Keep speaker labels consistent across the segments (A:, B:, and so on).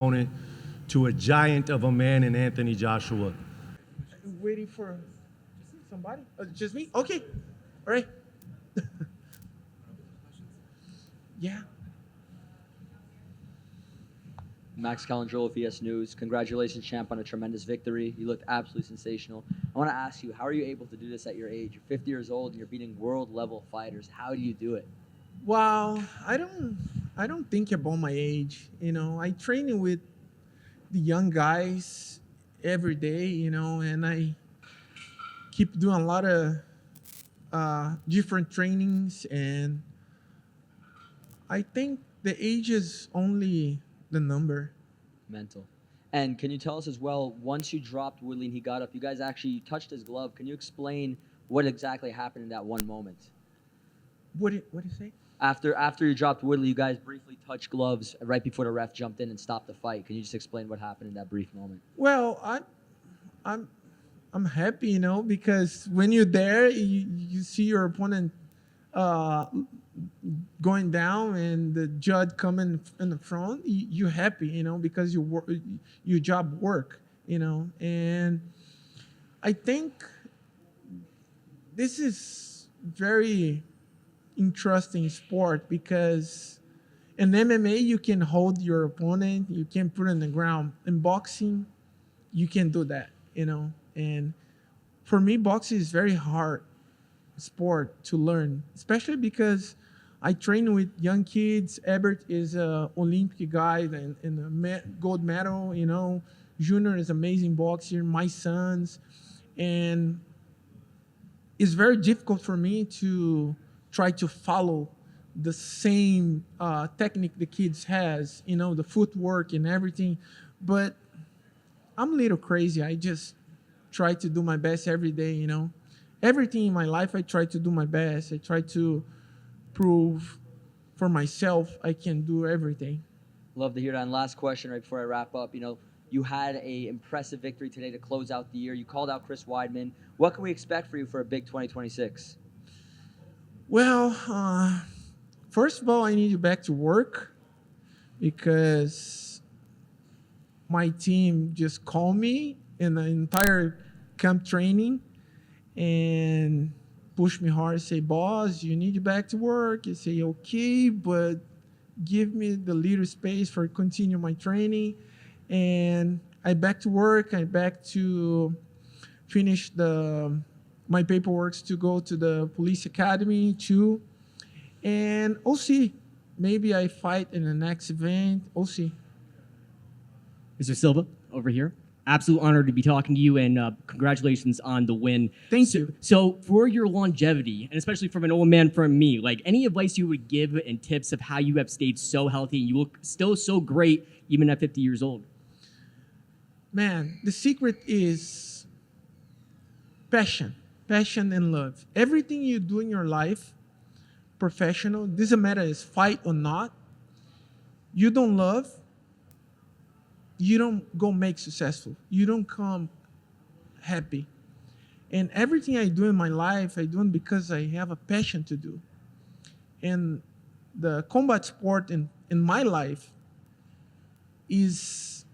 A: opponent to a giant of a man in Anthony Joshua.
B: Waiting for somebody? Just me? Okay. All right. Yeah.
C: Max Calandrolo, VS News. Congratulations, champ, on a tremendous victory. You looked absolutely sensational. I want to ask you, how are you able to do this at your age? You're 50 years old and you're beating world-level fighters. How do you do it?
B: Well, I don't think about my age. I train with the young guys every day. And I keep doing a lot of different trainings, and I think the age is only the number.
C: Mental. And can you tell us as well, once you dropped Woodley and he got up, you guys actually touched his glove. Can you explain what exactly happened in that one moment?
B: What do you say?
C: After you dropped Woodley, you guys briefly touched gloves right before the ref jumped in and stopped the fight. Can you just explain what happened in that brief moment?
B: Well, I'm I'm happy, because when you're there, you see your opponent uh, going down and the judge coming in the front. You're happy, because your job work, and I think this is very interesting sport because in MMA you can hold your opponent, you can put on the ground. In boxing, you can do that, And for me, boxing is very hard sport to learn, especially because I train with young kids. Ebert is a Olympic guy and a gold medal. Junior is amazing boxer. My sons, and it's very difficult for me to try to follow the same technique the kids has. The footwork and everything, but I'm a little crazy. I just try to do my best every day. Everything in my life, I try to do my best. I try to prove for myself I can do everything.
C: Love to hear that. And last question right before I wrap up. You had a impressive victory today to close out the year. You called out Chris Weidman. What can we expect for you for a big 2026?
B: Well, first of all, I need you back to work because my team just called me in the entire camp training and push me hard, say, boss, you need you back to work. You say, okay, but give me the little space for continue my training. And I back to work. I back to finish my paperwork to go to the police academy too. And we'll see. Maybe I fight in the next event. We'll see.
D: Mr. Silva, over here. Absolute honor to be talking to you, and congratulations on the win.
B: Thank you.
D: So, for your longevity, and especially from an old man from me, like any advice you would give and tips of how you have stayed so healthy and you look still so great even at 50 years old?
B: Man, the secret is passion and love. Everything you do in your life, professional, doesn't matter is fight or not, you don't love, you don't go make successful. You don't come happy. And everything I do in my life, I do it because I have a passion to do. And the combat sport in my life is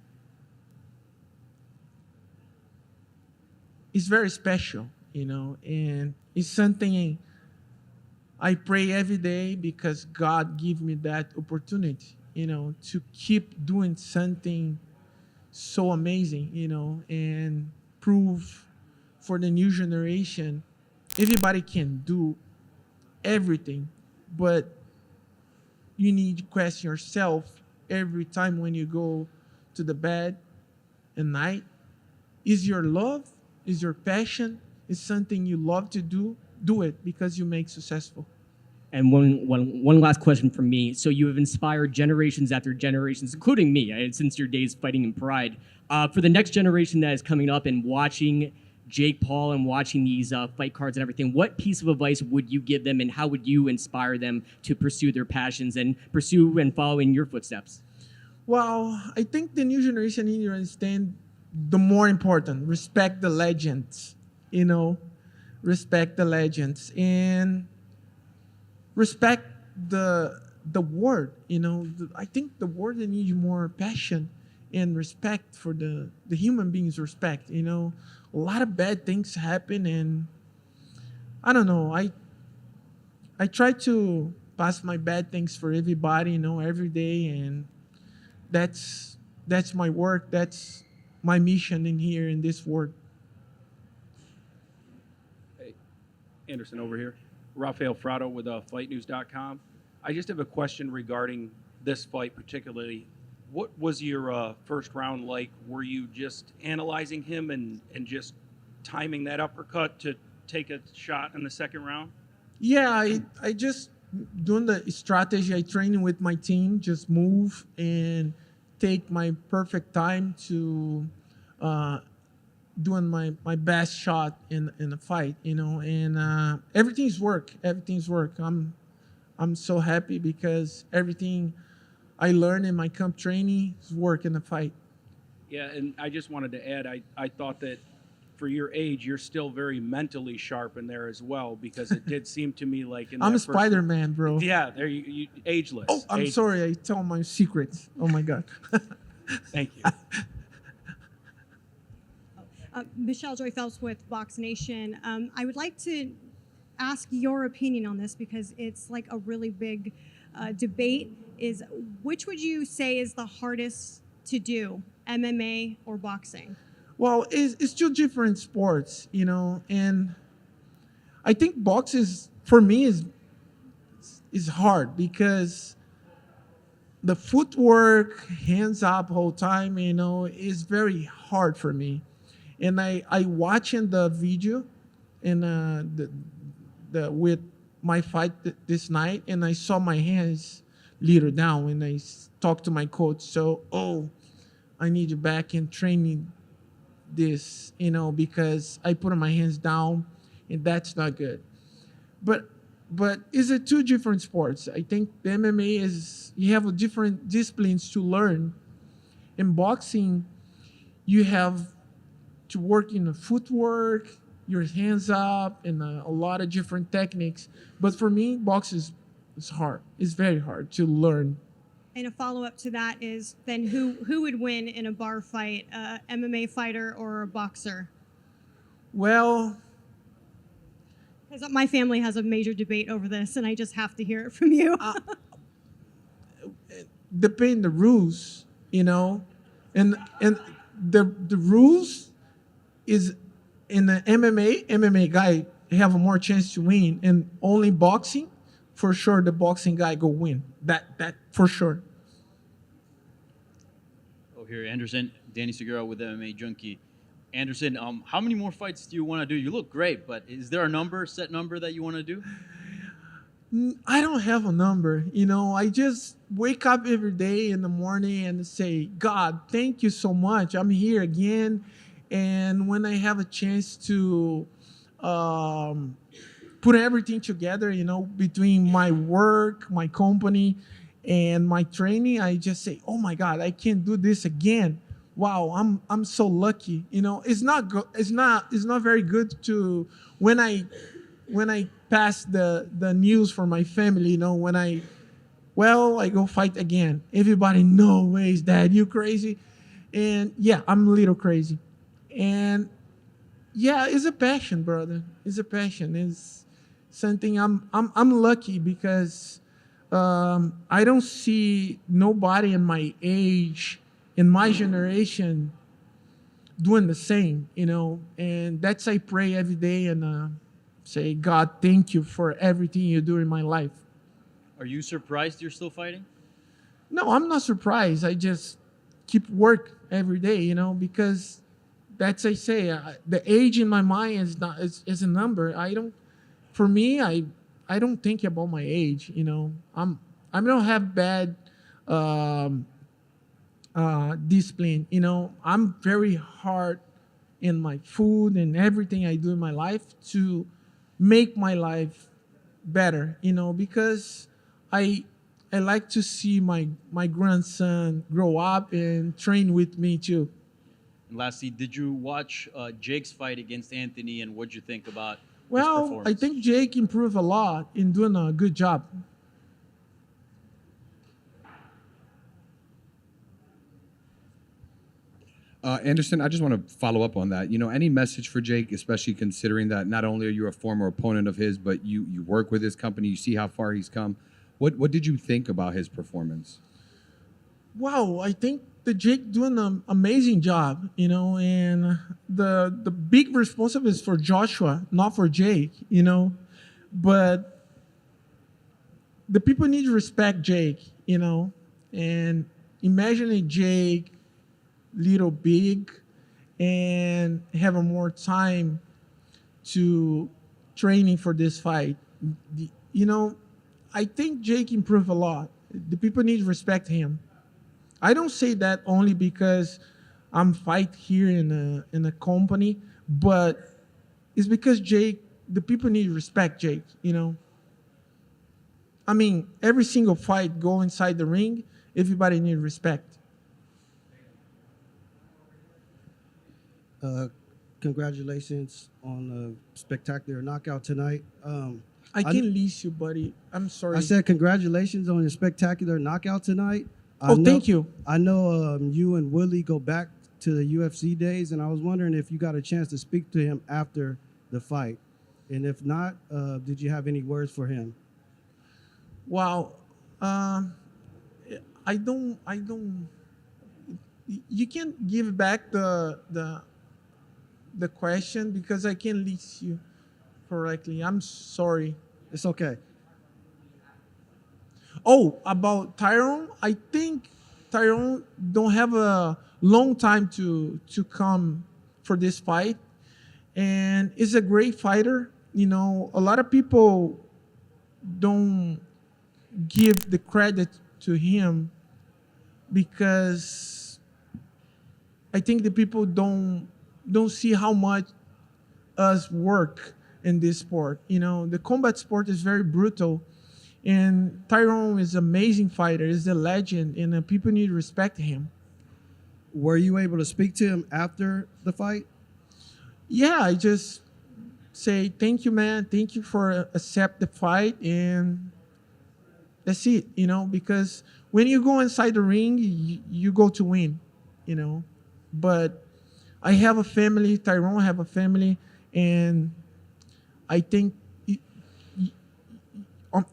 B: very special, and it's something I pray every day because God give me that opportunity, to keep doing something so amazing, and prove for the new generation everybody can do everything, but you need to question yourself every time when you go to the bed at night. Is your love, is your passion, is something you love to do it because you make successful.
D: And one last question from me. So you have inspired generations after generations, including me, since your days fighting in Pride. For the next generation that is coming up and watching Jake Paul and watching these fight cards and everything, what piece of advice would you give them and how would you inspire them to pursue their passions and pursue and follow in your footsteps?
B: Well, I think the new generation need to understand the more important, respect the legends, respect the legends and respect the word. I think the word that needs more passion and respect for the human beings respect. A lot of bad things happen, and I don't know. I try to pass my bad things for everybody, every day, and that's my work. That's my mission in here in this work.
E: Hey, Anderson over here. Rafael Frado with FightNews.com. I just have a question regarding this fight particularly. What was your first round like? Were you just analyzing him and just timing that uppercut to take a shot in the second round?
B: Yeah, I just doing the strategy. I training with my team, just move and take my perfect time to doing my best shot in the fight, and everything's work. Everything's work. I'm so happy because everything I learned in my camp training is work in the fight.
E: Yeah, and I just wanted to add, I thought that for your age, you're still very mentally sharp in there as well, because it did seem to me like in
B: I'm a
E: that first-
B: Spider-Man, bro.
E: Yeah, there you ageless.
B: Oh, I'm
E: Ageless.
B: sorry. I tell my secrets. Oh my God.
E: Thank you.
F: Michelle Joy Phelps with Box Nation. I would like to ask your opinion on this because it's like a really big debate. Is which would you say is the hardest to do, MMA or boxing?
B: Well, it's two different sports, and I think boxing for me is hard because the footwork, hands up whole time, is very hard for me. And I watching the video and the with my fight this night, and I saw my hands little down, and I talked to my coach. So, I need you back in training this, because I put my hands down, and that's not good. But it's a two different sports. I think the MMA is you have a different disciplines to learn. In boxing, you have to work in the footwork, your hands up, and a lot of different techniques. But for me, boxing is hard. It's very hard to learn.
F: And a follow-up to that is then who would win in a bar fight, a MMA fighter or a boxer?
B: Well,
F: Because my family has a major debate over this, and I just have to hear it from you.
B: depend the rules, and the rules is in the MMA guy have a more chance to win, and only boxing, for sure the boxing guy go win. That for sure.
G: Oh, here, Anderson, Danny Segura with MMA Junkie. Anderson, how many more fights do you want to do? You look great, but is there a set number that you want to do?
B: I don't have a number, I just wake up every day in the morning and say, God, thank you so much. I'm here again. And when I have a chance to put everything together, between my work, my company, and my training, I just say, oh my God, I can do this again. Wow, I'm so lucky. It's not very good to when I pass the news for my family. When I go fight again. Everybody, no ways, Dad, you crazy? And yeah, I'm a little crazy. And yeah, it's a passion, brother. It's a passion. It's something I'm lucky because I don't see nobody in my age, in my generation, doing the same, and that's I pray every day and say, God, thank you for everything you do in my life.
G: Are you surprised you're still fighting?
B: No, I'm not surprised. I just keep work every day, because that's I say the age in my mind is a number. For me, I don't think about my age. I don't have bad discipline. I'm very hard in my food and everything I do in my life to make my life better. Because I like to see my grandson grow up and train with me too.
G: And lastly, did you watch Jake's fight against Anthony, and what'd you think about his
B: Well,
G: performance?
B: I think Jake improved a lot in doing a good job.
H: Anderson, I just want to follow up on that. Any message for Jake, especially considering that not only are you a former opponent of his, but you work with his company, you see how far he's come. What did you think about his performance?
B: Wow, I think the Jake doing an amazing job, and the big responsibility is for Joshua, not for Jake, But the people need to respect Jake, and imagining Jake little big and have a more time to training for this fight. I think Jake improved a lot. The people need to respect him. I don't say that only because I'm fight here in a company, but it's because Jake, the people need to respect Jake, I mean, every single fight go inside the ring, everybody need respect.
I: Congratulations on a spectacular knockout tonight.
B: I can't lease you, buddy. I'm sorry.
I: I said congratulations on your spectacular knockout tonight.
B: Thank you.
I: I know you and Woodley go back to the UFC days, and I was wondering if you got a chance to speak to him after the fight. And if not, did you have any words for him?
B: Wow. I don't. You can't give back the question because I can't lease you correctly. I'm sorry.
I: It's okay.
B: Oh, about Tyron, I think Tyron don't have a long time to come for this fight, and is a great fighter. A lot of people don't give the credit to him because I think the people don't see how much us work in this sport. The combat sport is very brutal. And Tyron is an amazing fighter. He's a legend, and people need to respect him.
I: Were you able to speak to him after the fight?
B: Yeah, I just say, thank you, man. Thank you for accept the fight. And that's it, because when you go inside the ring, you go to win, But I have a family. Tyron have a family. And I think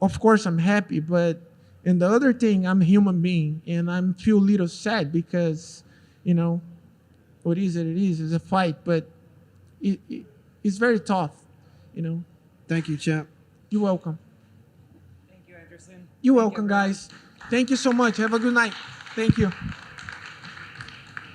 B: of course I'm happy, but and the other thing, I'm a human being, and I feel a little sad because, what is it? It is. It's a fight, but it's very tough,
I: Thank you, champ.
B: You're welcome.
J: Thank you, Anderson.
B: You're welcome, guys. Thank you so much. Have a good night. Thank you.